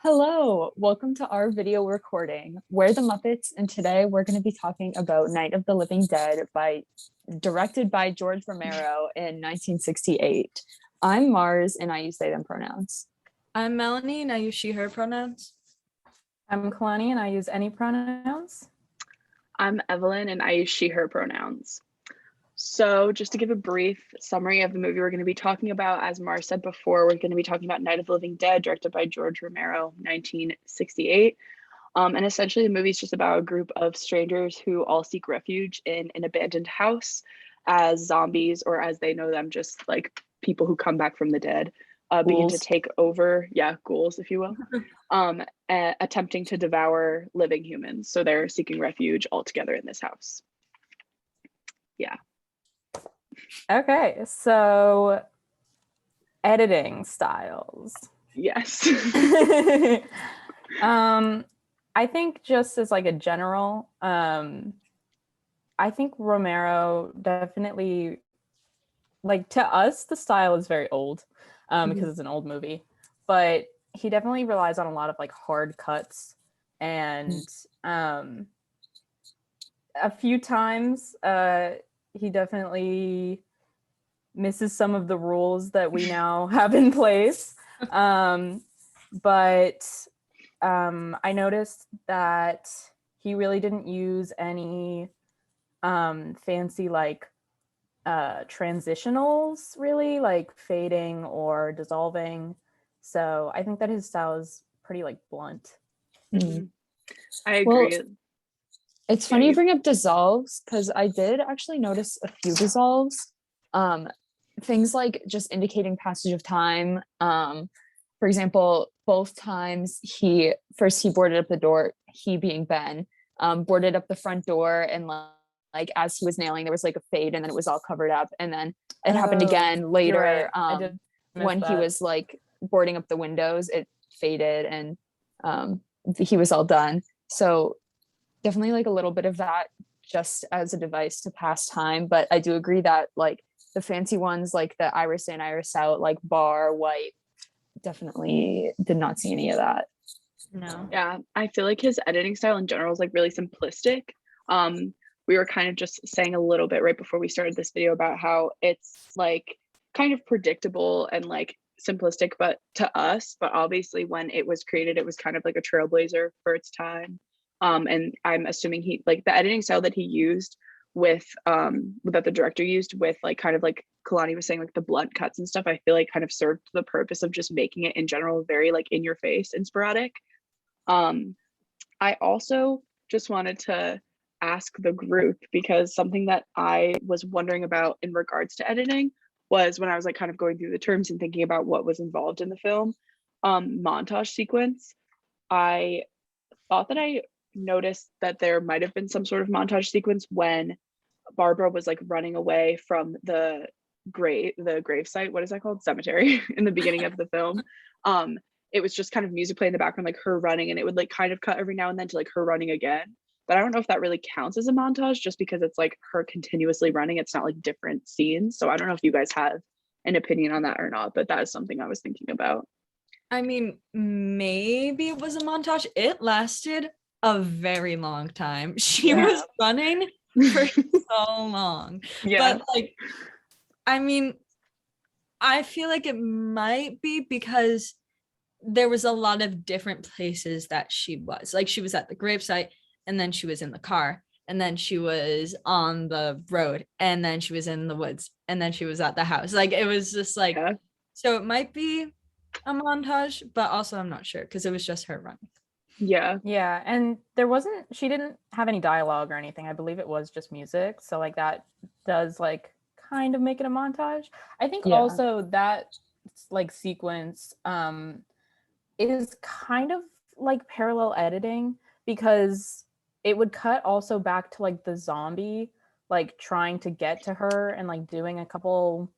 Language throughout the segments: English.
Hello, welcome to our video recording. We're the Muppets, and today we're going to be talking about Night of the Living Dead directed by George Romero in 1968. I'm Mars, and I use they, them pronouns. I'm Melanie, and I use she, her pronouns. I'm Kalani, and I use any pronouns. I'm Evelyn, and I use she, her pronouns. So just to give a brief summary of the movie we're going to be talking about, as Mars said before, we're going to be talking about Night of the Living Dead, directed by George Romero, 1968. And essentially the movie is just about a group of strangers who all seek refuge in an abandoned house as zombies, or as they know them, just like people who come back from the dead, begin to take over, ghouls, if you will, attempting to devour living humans. So they're seeking refuge all together in this house. Yeah. Okay, so editing styles. Yes. I think just as like a general, I think Romero definitely, like, to us, the style is very old because it's an old movie, but he definitely relies on a lot of like hard cuts, and a few times he definitely misses some of the rules that we now have in place. But I noticed that he really didn't use any fancy like transitionals, really, like fading or dissolving. So I think that his style is pretty like blunt. I agree. Well, it's funny you bring up dissolves, because I did actually notice a few dissolves. Things like just indicating passage of time. For example, both times he boarded up the door, he being Ben, boarded up the front door, and like as he was nailing, there was like a fade, and then it was all covered up, and then it happened again later, right. when he was like boarding up the windows, it faded, and he was all done. So definitely like a little bit of that just as a device to pass time. But I do agree that like the fancy ones, like the iris in, iris out, like bar, white, definitely did not see any of that. No. Yeah, I feel like his editing style in general is like really simplistic. We were kind of just saying a little bit right before we started this video about how it's like kind of predictable and like simplistic, but to us, but obviously when it was created, it was kind of like a trailblazer for its time. And I'm assuming he, like, the editing style that he used with that the director used with like kind of like Kalani was saying, like the blunt cuts and stuff, I feel like kind of served the purpose of just making it in general very like in your face and sporadic. I also just wanted to ask the group, because something that I was wondering about in regards to editing was when I was like kind of going through the terms and thinking about what was involved in the film, montage sequence. I thought that I noticed that there might have been some sort of montage sequence when Barbara was like running away from the grave site, what is that called, cemetery, in the beginning of the film. It was just kind of music playing in the background, like her running, and it would like kind of cut every now and then to like her running again. But I don't know if that really counts as a montage, just because it's like her continuously running, it's not like different scenes. So I don't know if you guys have an opinion on that or not, but that is something I was thinking about. I mean, maybe it was a montage. It lasted a very long time. She was running for so long. Yeah. But like, I mean, I feel like it might be because there was a lot of different places that she was. Like, she was at the gravesite, and then she was in the car, and then she was on the road, and then she was in the woods, and then she was at the house. Like, it was just like, so it might be a montage, but also I'm not sure because it was just her running. Yeah, and she didn't have any dialogue or anything. I believe it was just music, so like that does like kind of make it a montage. I think also that like sequence is kind of like parallel editing, because it would cut also back to like the zombie like trying to get to her and like doing a couple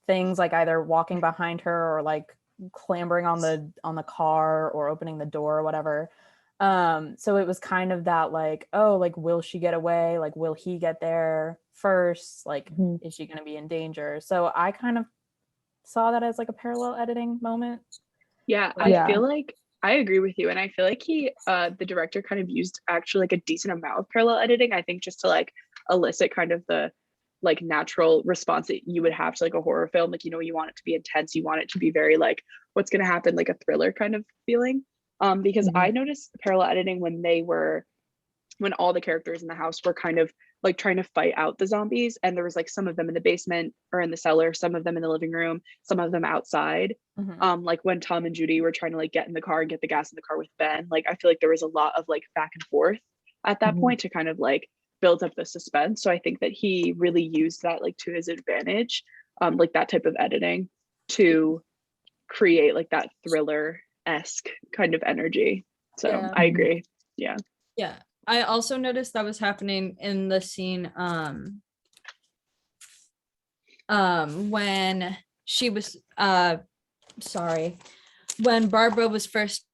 things, like either walking behind her or like clambering on the car or opening the door or whatever. So it was kind of that like, oh, like, will she get away? Like, will he get there first? Like, is she going to be in danger? So I kind of saw that as like a parallel editing moment. Yeah, Yeah. I feel like I agree with you. And I feel like the director kind of used actually like a decent amount of parallel editing, I think, just to like elicit kind of the like natural response that you would have to like a horror film. Like, you want it to be intense, you want it to be very like, what's going to happen, like a thriller kind of feeling. Because I noticed parallel editing when all the characters in the house were kind of like trying to fight out the zombies, and there was like some of them in the basement or in the cellar, some of them in the living room, some of them outside. Like when Tom and Judy were trying to like get in the car and get the gas in the car with Ben, like I feel like there was a lot of like back and forth at that point to kind of like build up the suspense. So I think that he really used that like to his advantage, like that type of editing to create like that thriller-esque kind of energy. So Yeah. I agree. Yeah. Yeah. I also noticed that was happening in the scene when she was when Barbara was first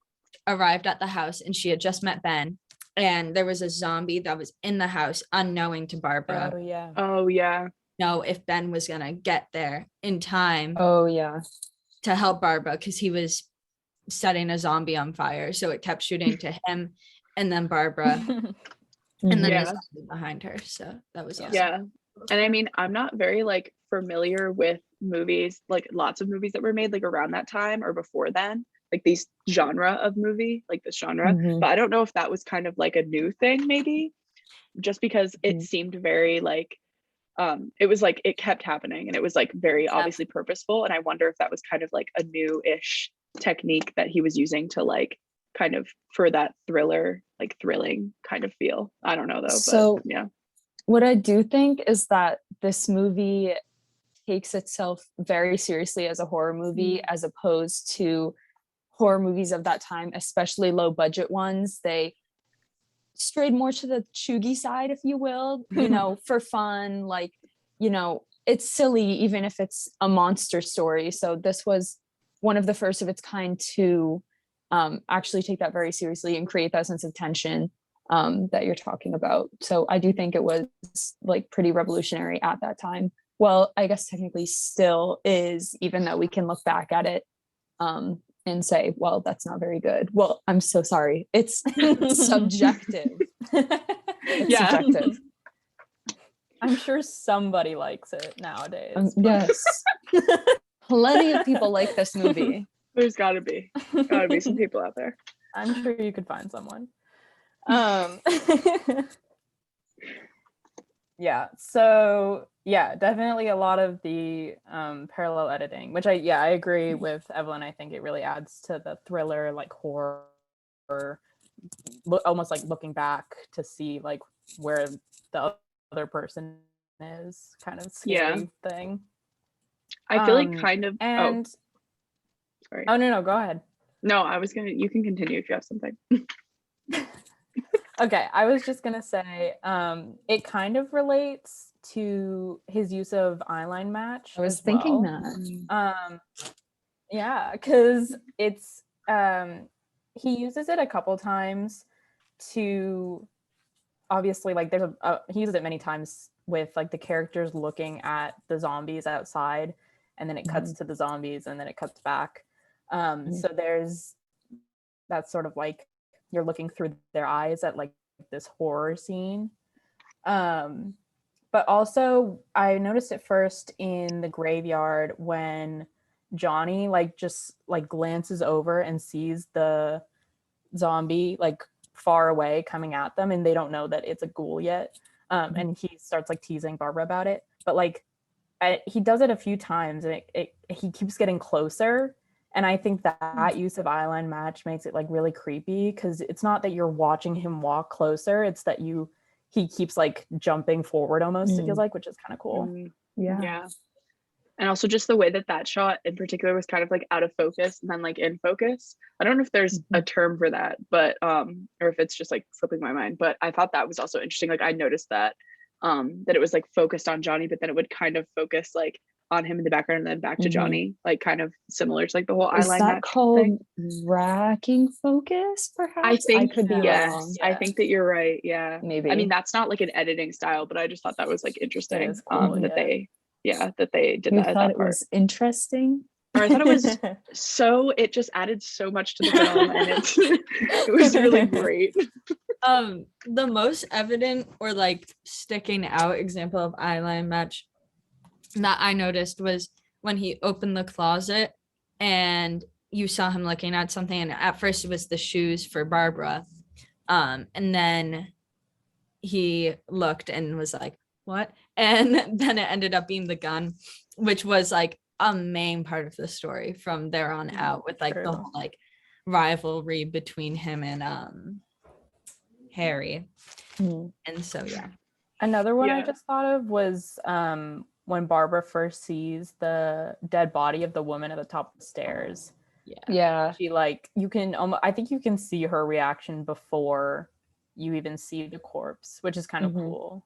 arrived at the house and she had just met Ben, and there was a zombie that was in the house unknowing to Barbara. Oh yeah. Know if Ben was gonna get there in time to help Barbara, because he was setting a zombie on fire, so it kept shooting to him and then Barbara and then the zombie behind her. So that was awesome. Yeah. And I mean, I'm not very like familiar with movies, like lots of movies that were made like around that time or before then, like these genre of movie, like this genre. But I don't know if that was kind of like a new thing, maybe, just because it seemed very like it was like it kept happening and it was like very obviously purposeful. And I wonder if that was kind of like a new-ish technique that he was using to like kind of for that thriller, like thrilling kind of feel. I don't know though. So but yeah. What I do think is that this movie takes itself very seriously as a horror movie, as opposed to horror movies of that time, especially low budget ones. They strayed more to the chuggy side, if you will, for fun. Like, it's silly, even if it's a monster story. So this was one of the first of its kind to actually take that very seriously and create that sense of tension that you're talking about. So I do think it was like pretty revolutionary at that time. Well, I guess technically still is, even though we can look back at it and say, well, that's not very good. Well, I'm so sorry. It's subjective. It's subjective. I'm sure somebody likes it nowadays. Yes. Plenty of people like this movie. There's gotta be some people out there. I'm sure you could find someone. Definitely a lot of the parallel editing, which I agree with Evelyn. I think it really adds to the thriller, like horror, almost like looking back to see like where the other person is, kind of scary thing. I feel like kind of sorry. Oh no, go ahead. No, you can continue if you have something. Okay, I was just gonna say, it kind of relates to his use of Eyeline Match. I was thinking that. Because it's he uses it a couple times to, obviously, like he uses it many times with like the characters looking at the zombies outside, and then it cuts to the zombies and then it cuts back. So there's that's sort of like you're looking through their eyes at like this horror scene. But also I noticed it first in the graveyard when Johnny like just like glances over and sees the zombie like far away coming at them, and they don't know that it's a ghoul yet. And he starts like teasing Barbara about it, but like he does it a few times and he keeps getting closer. And I think that use of Eyeline Match makes it like really creepy, because it's not that you're watching him walk closer, it's that he keeps like jumping forward almost, it feels like, which is kind of cool. Yeah. And also just the way that shot in particular was kind of like out of focus and then like in focus. I don't know if there's a term for that, but or if it's just like slipping my mind, but I thought that was also interesting. Like I noticed that it was like focused on Johnny, but then it would kind of focus like on him in the background and then back to Johnny, like kind of similar to like the whole Eyeline Match called thing. Racking focus, perhaps? I think I could be wrong. I think that you're right. Yeah, maybe. I mean, that's not like an editing style, but I just thought that was like interesting. Cool, that they did that. Thought it was interesting. or I thought it was it just added so much to the film, and it was really great. The most evident or like sticking out example of Eyeline Match that I noticed was when he opened the closet and you saw him looking at something, and at first it was the shoes for Barbara, and then he looked and was like, what? And then it ended up being the gun, which was like a main part of the story from there on out, with like the whole like rivalry between him and Harry. And so yeah. Another one I just thought of was when Barbara first sees the dead body of the woman at the top of the stairs. Yeah. She like, you can I think you can see her reaction before you even see the corpse, which is kind of cool.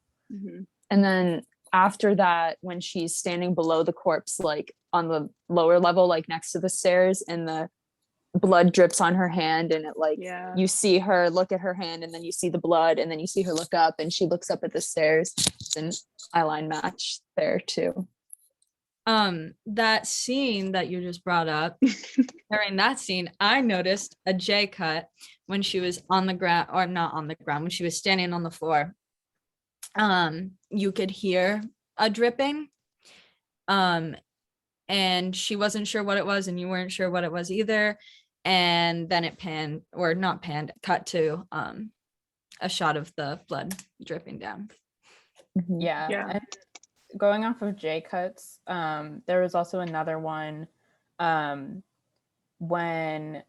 And then after that, when she's standing below the corpse, like on the lower level, like next to the stairs, and the blood drips on her hand, and it like you see her look at her hand, and then you see the blood, and then you see her look up, and she looks up at the stairs. And Eyeline Match there too. That scene that you just brought up, during that scene, I noticed a J cut when she was on the ground, or not on the ground, when she was standing on the floor. You could hear a dripping, and she wasn't sure what it was, and you weren't sure what it was either. And then it cut to a shot of the blood dripping down. And going off of J cuts, there was also another one when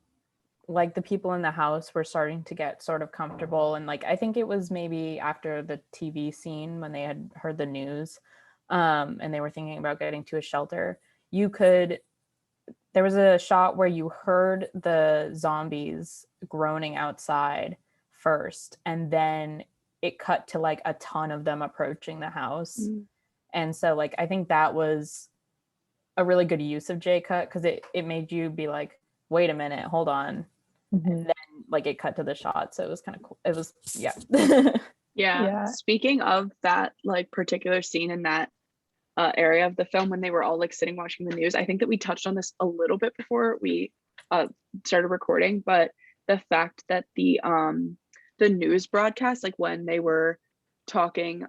like the people in the house were starting to get sort of comfortable, and like I think it was maybe after the TV scene when they had heard the news, and they were thinking about getting to a shelter. There was a shot where you heard the zombies groaning outside first, and then it cut to like a ton of them approaching the house. And so like I think that was a really good use of J cut, because it made you be like, wait a minute, hold on. And then like it cut to the shot, so it was kind of cool. It was Speaking of that like particular scene in that area of the film when they were all like sitting watching the news, I think that we touched on this a little bit before we started recording, but the fact that the news broadcast, like when they were talking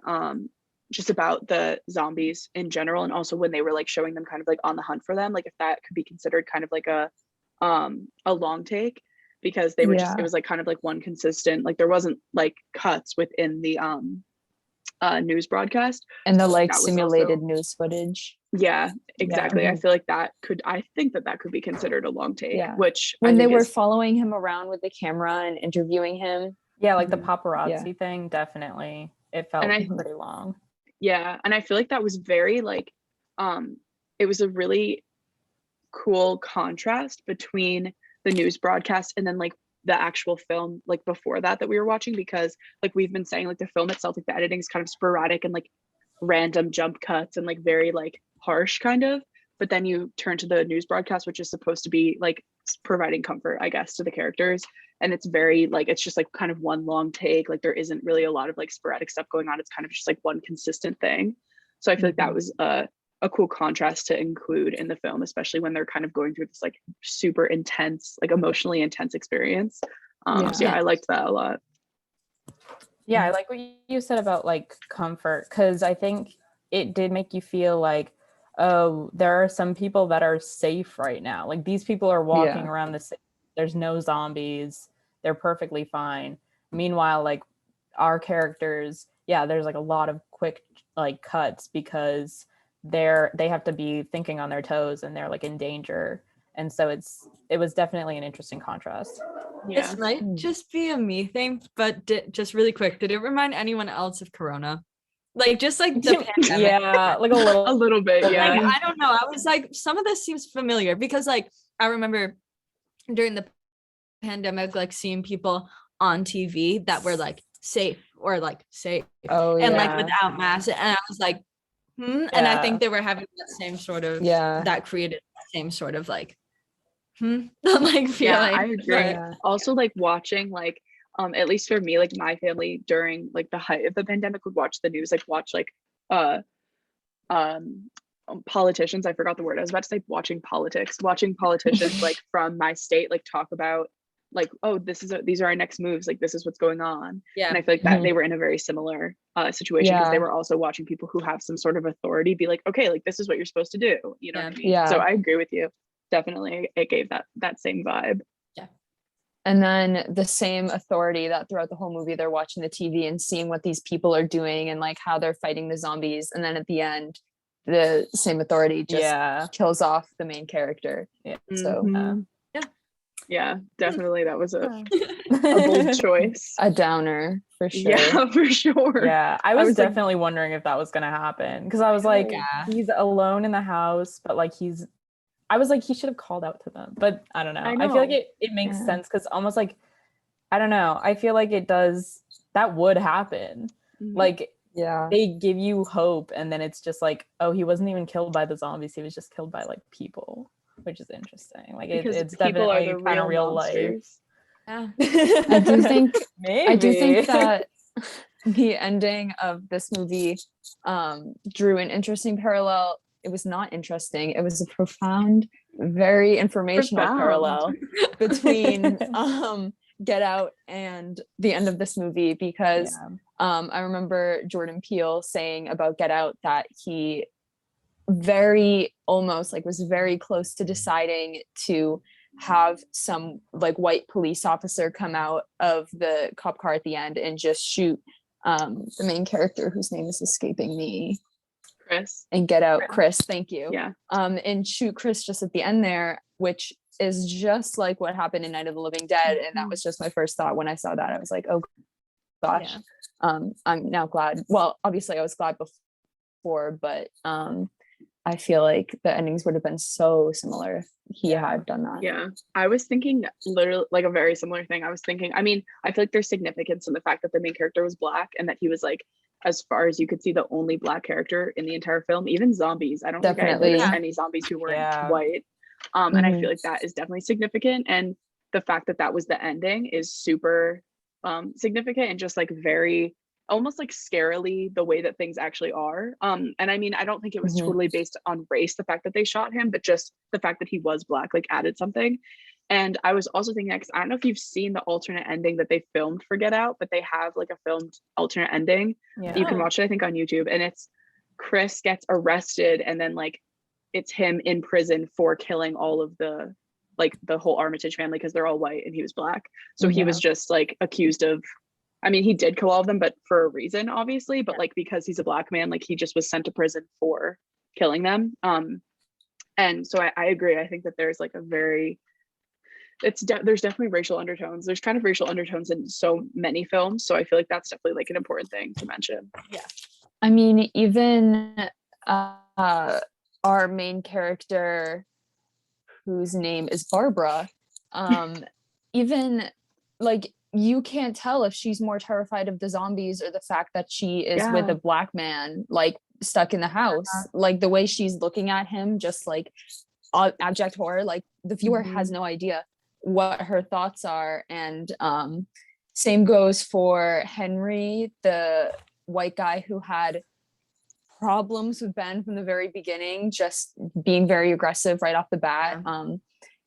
just about the zombies in general, and also when they were like showing them kind of like on the hunt for them, like if that could be considered kind of like a long take, because they were just, it was like kind of like one consistent, like there wasn't like cuts within the news broadcast, and the like simulated also news footage. Yeah, exactly. I feel like I think that could be considered a long take, which when they were following him around with the camera and interviewing him, like the paparazzi thing, definitely it felt pretty long. And I feel like that was very like it was a really cool contrast between the news broadcast and then like the actual film like before that we were watching, because like we've been saying, like the film itself, like the editing is kind of sporadic and like random jump cuts and like very like harsh kind of, but then you turn to the news broadcast, which is supposed to be like providing comfort, I guess, to the characters, and it's very like, it's just like kind of one long take, like there isn't really a lot of like sporadic stuff going on, it's kind of just like one consistent thing. So I feel like that was a cool contrast to include in the film, especially when they're kind of going through this like super intense, like emotionally intense experience. So I liked that a lot. I like what you said about like comfort, because I think it did make you feel like, oh, there are some people that are safe right now, like these people are walking around the city, there's no zombies, they're perfectly fine. Meanwhile, like our characters, there's like a lot of quick like cuts, because they have to be thinking on their toes and they're like in danger, and so it was definitely an interesting contrast. This might just be a me thing, but just really quick, did it remind anyone else of Corona? Like just like the pandemic? Like a little bit. Like, I don't know, I was like, some of this seems familiar, because like I remember during the pandemic like seeing people on TV that were like safe like without masks, and I was like, and I think they were having that same sort of that created the same sort of like like feeling. I agree. Also like watching like at least for me, like my family during like the height of the pandemic would watch the news, like watch like politicians, I forgot the word, I was about to say watching politicians like from my state like talk about like, oh, these are our next moves, like this is what's going on. Yeah. And I feel like that they were in a very similar situation, because they Yeah. were also watching people who have some sort of authority be like, okay, like this is what you're supposed to do, you know Yeah. what I mean? Yeah. So I agree with you, definitely it gave that same vibe. And then the same authority that throughout the whole movie they're watching the TV and seeing what these people are doing and like how they're fighting the zombies, and then at the end the same authority just kills off the main character. So Mhm. Yeah, definitely that was a bold choice. a downer for sure. Yeah, for sure. Yeah, I was like, definitely wondering if that was gonna happen, because I was like, he's alone in the house, but like I was like, he should have called out to them, but I don't know. I feel like it makes sense, because almost like, I don't know, I feel like that would happen. Like, they give you hope, and then it's just like, oh, he wasn't even killed by the zombies, he was just killed by like people, which is interesting. Like it's definitely kind of real life. Yeah. I do think Maybe. I do think that the ending of this movie drew an interesting parallel. It was not interesting. It was a profound, very informational parallel between Get Out and the end of this movie, because I remember Jordan Peele saying about Get Out that he was very close to deciding to have some like white police officer come out of the cop car at the end and just shoot the main character whose name is escaping me. Chris. And Get Out, Chris, thank you. Yeah. And shoot Chris just at the end there, which is just like what happened in Night of the Living Dead. And that was just my first thought when I saw that. I was like, oh gosh. I'm now glad. Well, obviously I was glad before, but I feel like the endings would have been so similar if he had done that. Yeah, I was thinking literally like a very similar thing. I was thinking, I mean, I feel like there's significance in the fact that the main character was Black, and that he was like, as far as you could see, the only Black character in the entire film. Even zombies, I don't think I noticed any zombies who weren't white. And I feel like that is definitely significant, and the fact that that was the ending is super significant, and just like very almost like scarily the way that things actually are. And I mean, I don't think it was totally based on race, the fact that they shot him, but just the fact that he was Black like added something. And I was also thinking next, I don't know if you've seen the alternate ending that they filmed for Get Out, but they have like a filmed alternate ending. You can watch it, I think, on YouTube, and it's Chris gets arrested, and then like it's him in prison for killing all of the whole Armitage family, because they're all white and he was Black. So he was just like accused of, I mean, he did kill all of them, but for a reason, obviously, but like because he's a Black man, like he just was sent to prison for killing them. And so I agree. I think that there's like a very, there's definitely racial undertones. There's kind of racial undertones in so many films. So I feel like that's definitely like an important thing to mention. Yeah. I mean, even our main character, whose name is Barbara, even like, you can't tell if she's more terrified of the zombies or the fact that she is with a Black man, like stuck in the house. Like the way she's looking at him, just like abject horror, like the viewer has no idea what her thoughts are. And same goes for Henry, the white guy who had problems with Ben from the very beginning, just being very aggressive right off the bat.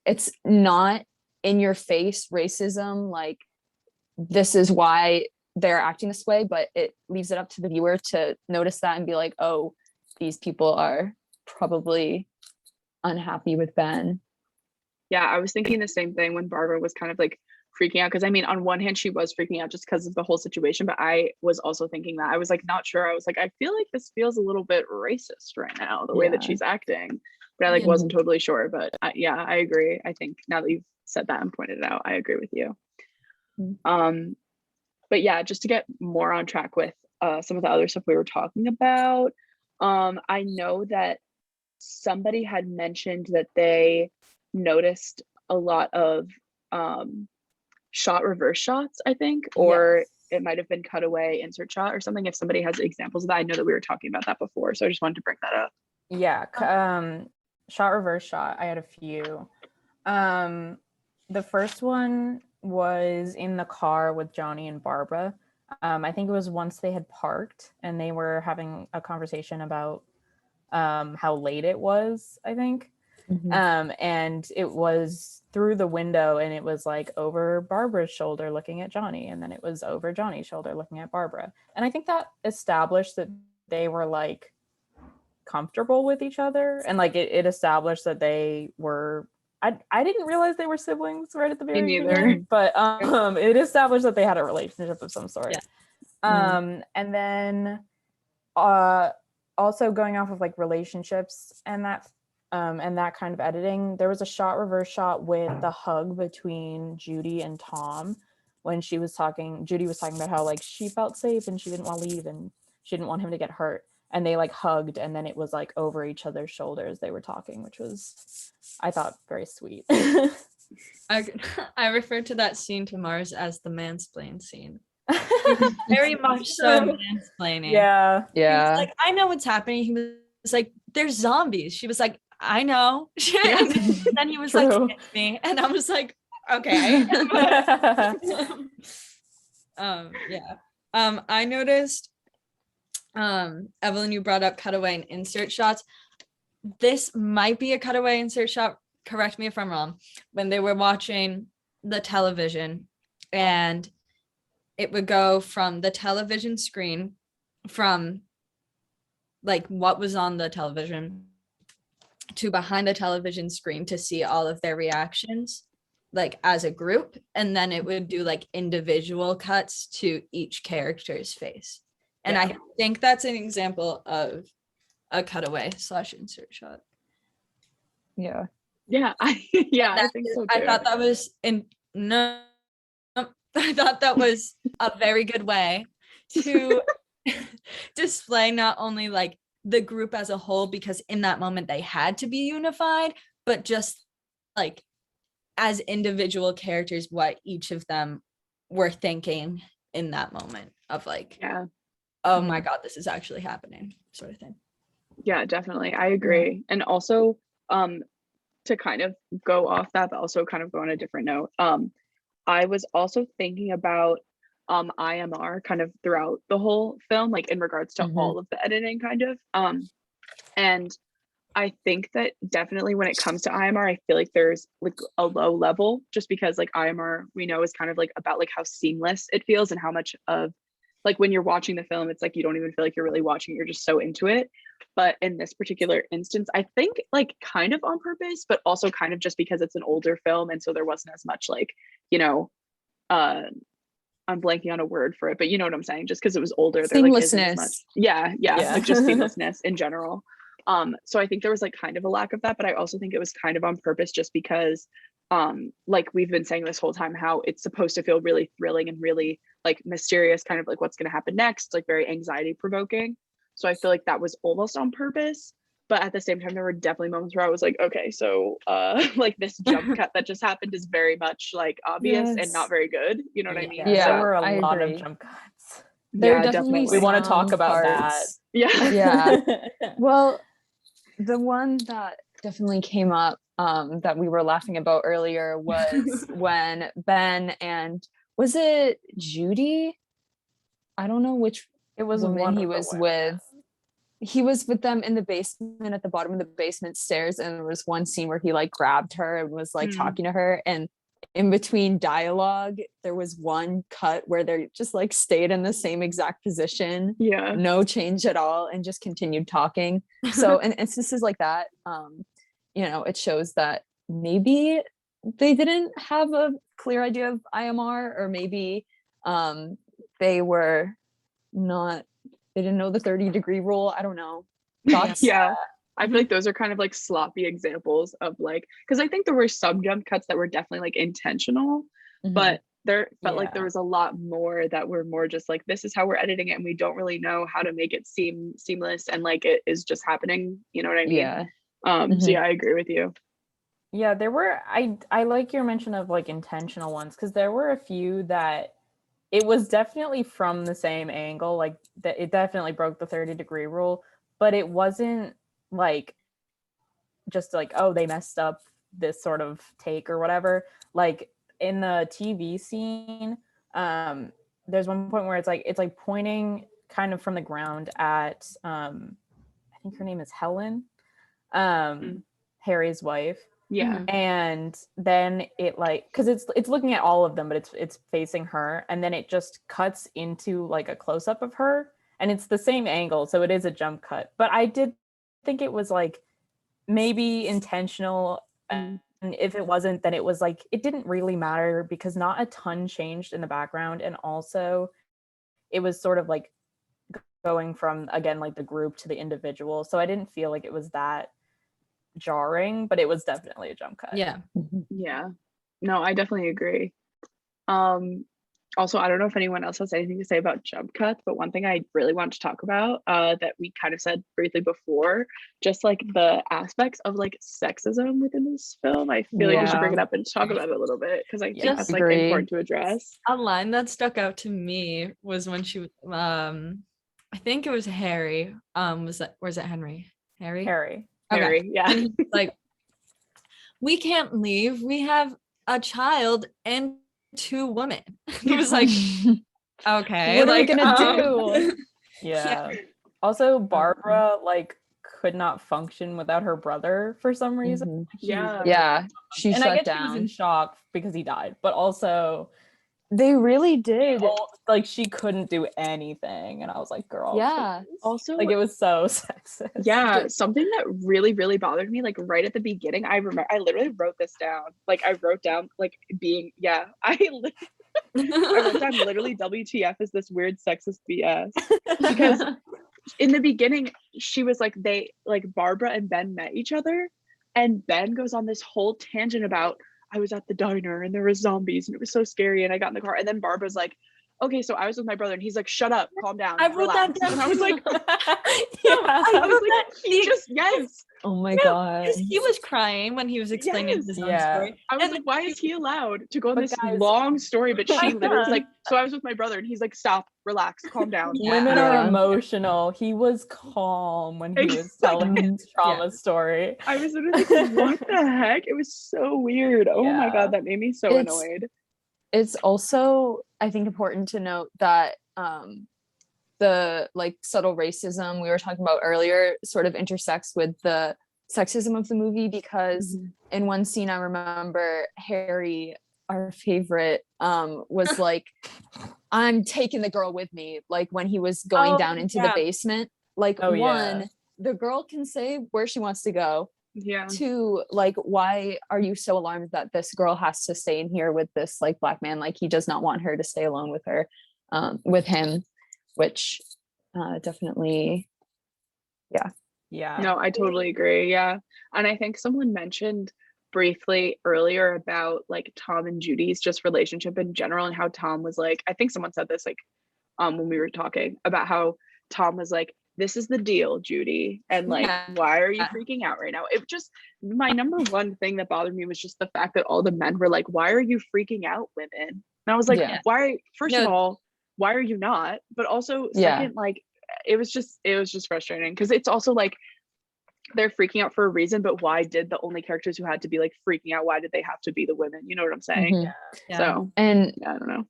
It's not in your face racism, like this is why they're acting this way, but it leaves it up to the viewer to notice that and be like, oh, these people are probably unhappy with Ben. Yeah, I was thinking the same thing when Barbara was kind of like freaking out, because I mean, on one hand she was freaking out just because of the whole situation, but I was also thinking that I was like not sure. I was like, I feel like this feels a little bit racist right now, the way that she's acting, but I like wasn't totally sure. But I agree. I think now that you've said that and pointed it out, I agree with you. But yeah, just to get more on track with some of the other stuff we were talking about, I know that somebody had mentioned that they noticed a lot of reverse shots, I think, or it might have been cutaway insert shot or something. If somebody has examples of that, I know that we were talking about that before, so I just wanted to bring that up. Shot reverse shot, I had a few. The first one was in the car with Johnny and Barbara. I think it was once they had parked and they were having a conversation about how late it was, I think. Mhm. And it was through the window, and it was like over Barbara's shoulder looking at Johnny, and then it was over Johnny's shoulder looking at Barbara. And I think that established that they were like comfortable with each other, and like it established that they were, I didn't realize they were siblings right at the very neither. beginning, but it established that they had a relationship of some sort. Yeah. And then also going off of like relationships and that kind of editing, there was a reverse shot with the hug between Judy and Tom when Judy was talking about how like she felt safe and she didn't want to leave and she didn't want him to get hurt, and they like hugged, and then it was like over each other's shoulders they were talking, which was, I thought, very sweet. I refer to that scene to Mars as the mansplain scene. Very much so mansplaining. Yeah. He was like, I know what's happening. He was like, there's zombies. She was like, I know. And then he was like, it's me. And I was like, okay. I noticed, Evelyn, you brought up cutaway and insert shots. This might be a cutaway insert shot. Correct me if I'm wrong. When they were watching the television, and it would go from the television screen, from like what was on the television, to behind the television screen to see all of their reactions, like as a group. And then it would do like individual cuts to each character's face. And I think that's an example of a cutaway / insert shot. Yeah. I think so too. I thought that was I thought that was a very good way to display not only like the group as a whole, because in that moment they had to be unified, but just like as individual characters, what each of them were thinking in that moment of like, oh my God, this is actually happening, sort of thing. Yeah, definitely. I agree. And also, to kind of go off that, but also kind of go on a different note, I was also thinking about IMR kind of throughout the whole film, like in regards to all of the editing kind of. And I think that definitely when it comes to IMR, I feel like there's like a low level, just because like IMR, we know, is kind of like about like how seamless it feels and how much of like when you're watching the film, it's like you don't even feel like you're really watching it, you're just so into it. But in this particular instance, I think like kind of on purpose, but also kind of just because it's an older film, and so there wasn't as much like, you know, I'm blanking on a word for it, but you know what I'm saying, just because it was older, there like isn't as much. Yeah, like just seamlessness in general. So I think there was like kind of a lack of that, but I also think it was kind of on purpose, just because like we've been saying this whole time, how it's supposed to feel really thrilling and really like mysterious, kind of like what's going to happen next, like very anxiety provoking. So I feel like that was almost on purpose, but at the same time there were definitely moments where I was like, okay, so like this jump cut that just happened is very much like obvious and not very good, you know what I mean? Yeah, So, there were a lot of jump cuts. There are definitely we want to talk about parts. that. Yeah. Well, the one that definitely came up that we were laughing about earlier was when Ben and, was it Judy? I don't know which woman he was with. He was with them in the basement, at the bottom of the basement stairs, and there was one scene where he like grabbed her and was like talking to her, and in between dialogue there was one cut where they just like stayed in the same exact position, no change at all, and just continued talking. So in instances like that, you know, it shows that maybe they didn't have a clear idea of IMR, or maybe they were not, they didn't know the 30-degree rule. I don't know. Thoughts? I feel like those are kind of like sloppy examples of like, because I think there were some jump cuts that were definitely like intentional, but there felt like there was a lot more that were more just like, this is how we're editing it, and we don't really know how to make it seem seamless, and like it is just happening, you know what I mean? So yeah, I agree with you. Yeah, there were, I like your mention of like intentional ones, because there were a few that it was definitely from the same angle, like that it definitely broke the 30-degree rule, but it wasn't like just like, oh, they messed up this sort of take or whatever. Like in the TV scene, there's one point where it's like pointing kind of from the ground at I think her name is Helen, Harry's wife. Yeah. And then it like, because it's looking at all of them, but it's facing her, and then it just cuts into like a close-up of her, and it's the same angle, so it is a jump cut. But I did think it was like maybe intentional, and if it wasn't, then it was like it didn't really matter because not a ton changed in the background, and also it was sort of like going from, again, like the group to the individual, so I didn't feel like it was that jarring, but it was definitely a jump cut. Yeah. Yeah. No, I definitely agree. Also, I don't know if anyone else has anything to say about jump cuts, but one thing I really want to talk about, that we kind of said briefly before, just like the aspects of like sexism within this film. I feel like we should bring it up and talk about it a little bit because I think that's like important to address. A line that stuck out to me was when she I think it was Harry. Was it Henry? Harry? Harry. Okay. Harry, yeah. And he's like, we can't leave. We have a child and 2 women. He was like, okay, what are we like, gonna do? Yeah. Also, Barbara like could not function without her brother for some reason. Yeah. She And shut I guess down. she was in shock because he died, but also They really did. like she couldn't do anything, and I was like, girl, Yeah. please. Also, like it was so sexist. Yeah, something that really, really bothered me, like right at the beginning, I remember I literally wrote this down. Like I wrote down like being, I wrote down literally WTF is this weird sexist BS. Because in the beginning, she was like, Barbara and Ben met each other, and Ben goes on this whole tangent about, I was at the diner and there were zombies and it was so scary and I got in the car, and then Barbara's like, okay, so I was with my brother, and he's like, shut up, calm down. I wrote that down. And I was like, I was like, just yes. Oh my god. because he was crying when he was explaining his own story. I was And like, why is he allowed to go on But this guys- long story? But she literally was like, so I was with my brother, and he's like, stop, relax, calm down. Women Yeah. are emotional. He was calm when he was telling his trauma story. I was literally like, what the heck? It was so weird. Oh my Yeah. god, that made me so annoyed. It's also, I think, important to note that the like subtle racism we were talking about earlier sort of intersects with the sexism of the movie, because in one scene I remember Harry, our favorite, was like, I'm taking the girl with me, like when he was going down into the basement. Like, the girl can say where she wants to go. Yeah. 2, like, why are you so alarmed that this girl has to stay in here with this like black man? Like, he does not want her to stay alone with her, with him, which definitely, No, I totally agree. Yeah. And I think someone mentioned briefly earlier about like Tom and Judy's just relationship in general, and how Tom was like, I think someone said this like when we were talking about how Tom was like, this is the deal, Judy, and like, why are you freaking out right now? It just, my number one thing that bothered me was just the fact that all the men were like, why are you freaking out, women? And I was like, why? First of all, why are you not? But also, second, like, it was just frustrating, because it's also like they're freaking out for a reason, but why did the only characters who had to be like freaking out, why did they have to be the women? You know what I'm saying? So, and I don't know.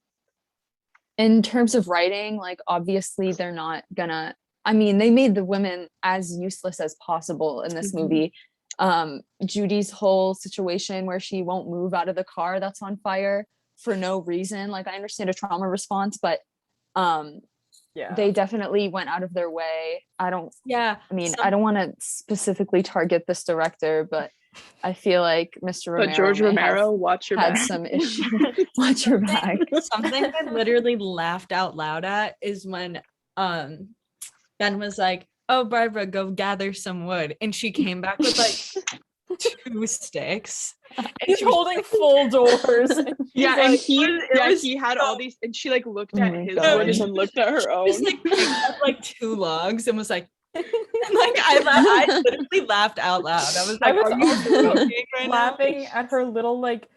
In terms of writing, like, obviously they're not gonna, I mean, they made the women as useless as possible in this movie. Judy's whole situation where she won't move out of the car that's on fire for no reason. Like, I understand a trauma response, but they definitely went out of their way. I don't want to specifically target this director, but I feel like Mr. Romero, George Romero, watch your had back. some issue. Watch your back. Something I literally laughed out loud at is when Ben was like, oh, Barbara, go gather some wood, and she came back with like 2 sticks. He's holding full doors. He had all these, and she like looked at his wood and then looked at her own. Just like picked up like 2 logs and was like, and, like I literally laughed out loud. I was like, are you joking right laughing now? at her little like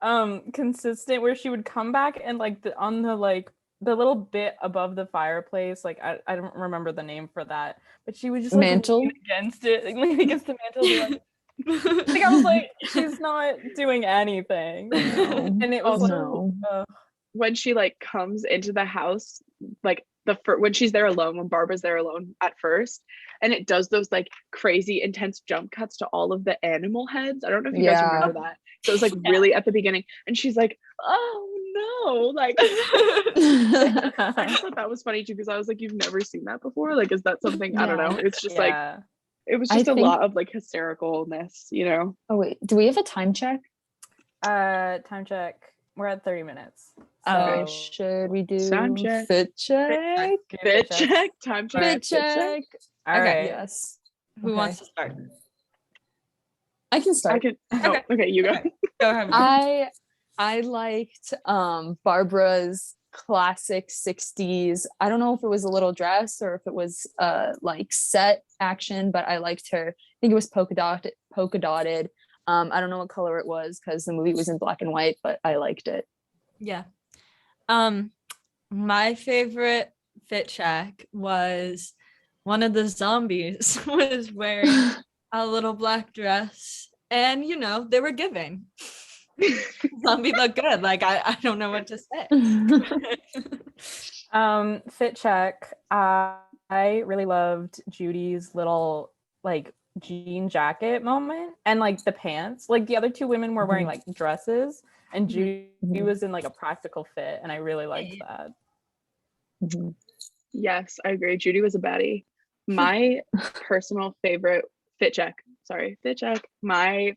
consistent where she would come back and like on the like the little bit above the fireplace, like I don't remember the name for that, but she would just like mantle lean against it, like lean against the mantle, be like I was like, she's not doing anything. And it was when she like comes into the house, like when she's there alone, when Barbara's there alone at first, and it does those like crazy intense jump cuts to all of the animal heads. I don't know if you guys remember that. So it was like really at the beginning, and she's like, oh no, like I just thought that was funny too, because I was like, you've never seen that before? Like, is that something? I don't know. It's just like, it was just a lot of like hystericalness, you know? Oh wait, do we have a time check? Time check. We're at 30 minutes. Okay, So should we do Time check. fit check? Fit check, time check, Fit check. All Okay. right. Yes. Who wants to start? I can I start. can. Okay. Okay, you go. Okay. Go ahead. I liked Barbara's classic 60s. I don't know if it was a little dress or if it was like set action, but I liked her. I think it was polka dotted. I don't know what color it was because the movie was in black and white, but I liked it. Yeah. My favorite fit check was one of the zombies was wearing a little black dress, and you know, they were giving. Zombie looked good. Like I don't know what to say. Fit check. I really loved Judy's little like jean jacket moment, and like the pants. Like the other two women were wearing like dresses, and Judy was in like a practical fit, and I really liked that. Yes, I agree. Judy was a baddie. My personal favorite fit check. My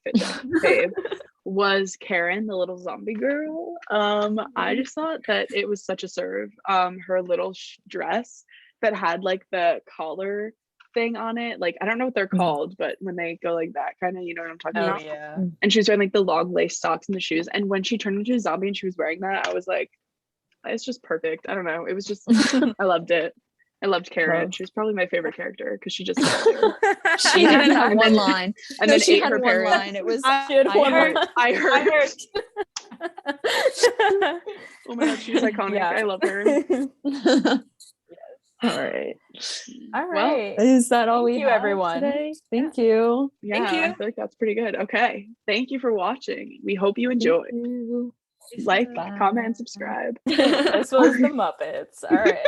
fit check fave was Karen, the little zombie girl. I just thought that it was such a serve. Her little dress that had like the collar thing on it. Like, I don't know what they're called, but when they go like that, kind of, you know what I'm talking Oh about? yeah. And she was wearing like the long lace socks and the shoes. And when she turned into a zombie and she was wearing that, I was like, it's just perfect. I don't know. It was just, I loved it. I loved Karen. She was probably my favorite character because she just she didn't have one line. and No, then she ate had her one parents. line. It was I I heard. Oh my god, she's iconic. Yeah. I love her. All right. All Well, right. Is that all Thank we you, have everyone. today? Thank you. Yeah, Thank you. I feel like that's pretty good. Okay. Thank you for watching. We hope you enjoyed. Thank you. Like, Bye. comment, and subscribe. This was the Muppets. All right.